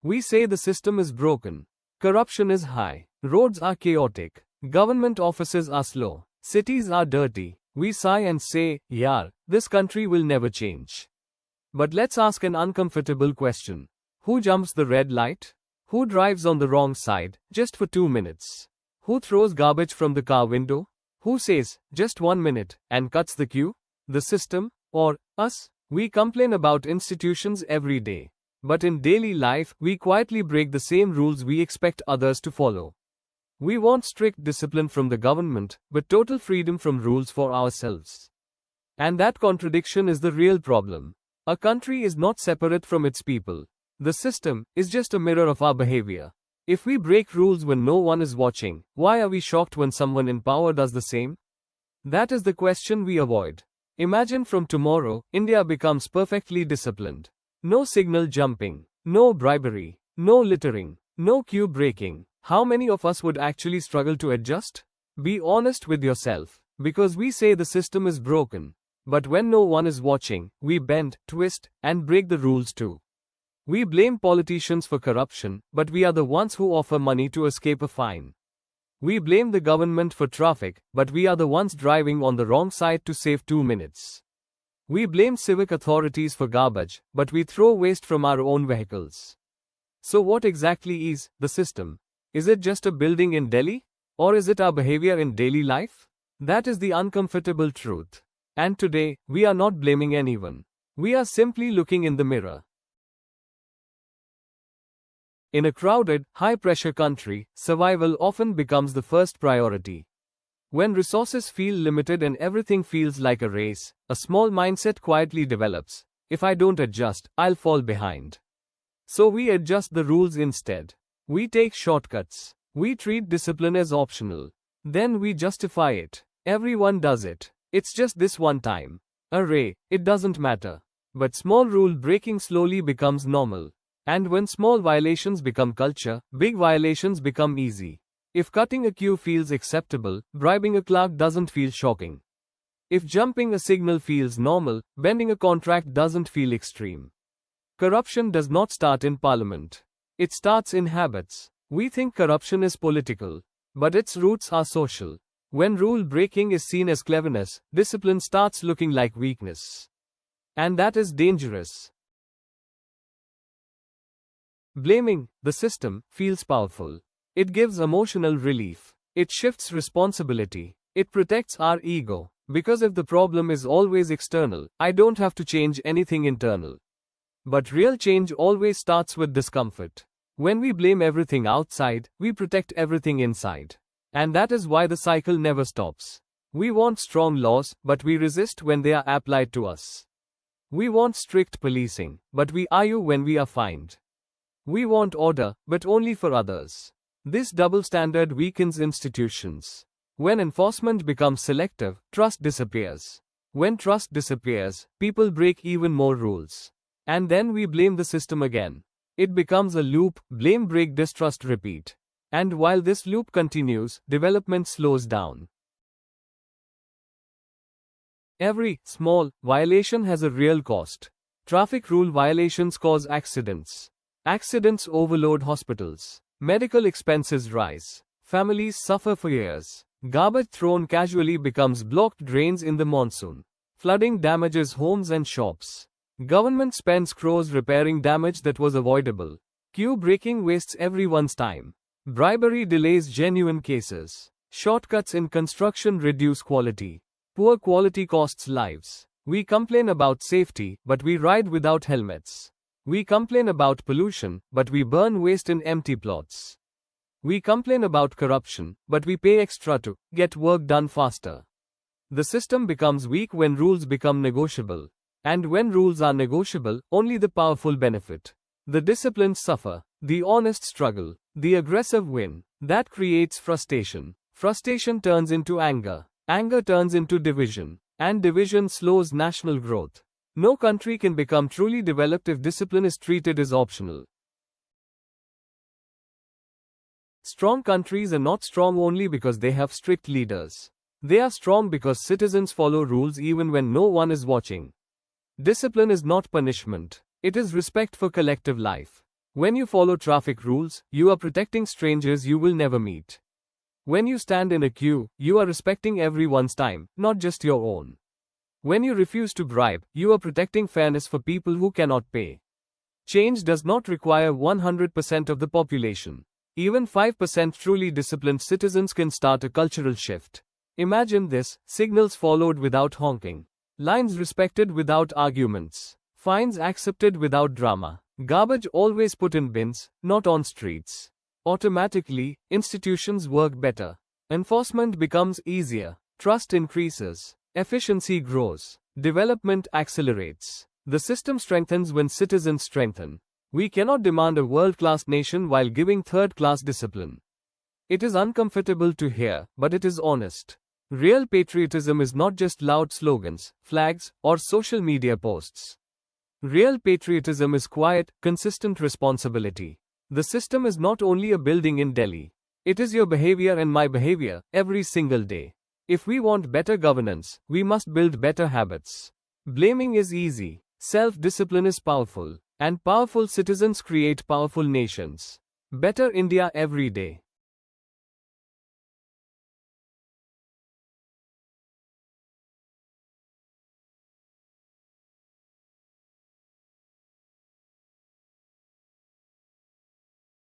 We say the system is broken. Corruption is high. Roads are chaotic. Government offices are slow. Cities are dirty. We sigh and say, "Yaar, this country will never change." But let's ask an uncomfortable question. Who jumps the red light? Who drives on the wrong side, just for 2 minutes? Who throws garbage from the car window? Who says, "Just 1 minute," and cuts the queue? The system? Or us? We complain about institutions every day. But in daily life, we quietly break the same rules we expect others to follow. We want strict discipline from the government, but total freedom from rules for ourselves. And that contradiction is the real problem. A country is not separate from its people. The system is just a mirror of our behavior. If we break rules when no one is watching, why are we shocked when someone in power does the same? That is the question we avoid. Imagine from tomorrow, India becomes perfectly disciplined. No signal jumping, no bribery, no littering, no queue breaking. How many of us would actually struggle to adjust? Be honest with yourself, because we say the system is broken. But when no one is watching, we bend, twist, and break the rules too. We blame politicians for corruption, but we are the ones who offer money to escape a fine. We blame the government for traffic, but we are the ones driving on the wrong side to save 2 minutes. We blame civic authorities for garbage, but we throw waste from our own vehicles. So what exactly is the system? Is it just a building in Delhi? Or is it our behavior in daily life? That is the uncomfortable truth. And today, we are not blaming anyone. We are simply looking in the mirror. In a crowded, high-pressure country, survival often becomes the first priority. When resources feel limited and everything feels like a race, a small mindset quietly develops. If I don't adjust, I'll fall behind. So we adjust the rules instead. We take shortcuts. We treat discipline as optional. Then we justify it. Everyone does it. It's just this one time. Array, it doesn't matter. But small rule breaking slowly becomes normal. And when small violations become culture, big violations become easy. If cutting a queue feels acceptable, bribing a clerk doesn't feel shocking. If jumping a signal feels normal, bending a contract doesn't feel extreme. Corruption does not start in parliament. It starts in habits. We think corruption is political, but its roots are social. When rule breaking is seen as cleverness, discipline starts looking like weakness. And that is dangerous. Blaming the system feels powerful. It gives emotional relief. It shifts responsibility. It protects our ego. Because if the problem is always external, I don't have to change anything internal. But real change always starts with discomfort. When we blame everything outside, we protect everything inside. And that is why the cycle never stops. We want strong laws, but we resist when they are applied to us. We want strict policing, but we argue when we are fined. We want order, but only for others. This double standard weakens institutions. When enforcement becomes selective, trust disappears. When trust disappears, people break even more rules. And then we blame the system again. It becomes a loop: blame, break, distrust, repeat. And while this loop continues, development slows down. Every small violation has a real cost. Traffic rule violations cause accidents. Accidents overload hospitals. Medical expenses rise. Families suffer for years. Garbage thrown casually becomes blocked drains in the monsoon. Flooding damages homes and shops. Government spends crores repairing damage that was avoidable. Queue breaking wastes everyone's time. Bribery delays genuine cases. Shortcuts in construction reduce quality. Poor quality costs lives. We complain about safety, but we ride without helmets. We complain about pollution, but we burn waste in empty plots. We complain about corruption, but we pay extra to get work done faster. The system becomes weak when rules become negotiable. And when rules are negotiable, only the powerful benefit. The disciplined suffer. The honest struggle. The aggressive win. That creates frustration. Frustration turns into anger. Anger turns into division. And division slows national growth. No country can become truly developed if discipline is treated as optional. Strong countries are not strong only because they have strict leaders. They are strong because citizens follow rules even when no one is watching. Discipline is not punishment. It is respect for collective life. When you follow traffic rules, you are protecting strangers you will never meet. When you stand in a queue, you are respecting everyone's time, not just your own. When you refuse to bribe, you are protecting fairness for people who cannot pay. Change does not require 100% of the population. Even 5% truly disciplined citizens can start a cultural shift. Imagine this: signals followed without honking, lines respected without arguments, fines accepted without drama, garbage always put in bins, not on streets. Automatically, institutions work better. Enforcement becomes easier, trust increases, efficiency grows, development accelerates. The system strengthens when citizens strengthen. We cannot demand a world-class nation while giving third-class discipline. It is uncomfortable to hear, but it is honest. Real patriotism is not just loud slogans, flags, or social media posts. Real patriotism is quiet, consistent responsibility. The system is not only a building in Delhi. It is your behavior and my behavior, every single day. If we want better governance, we must build better habits. Blaming is easy. Self-discipline is powerful. And powerful citizens create powerful nations. Better India every day.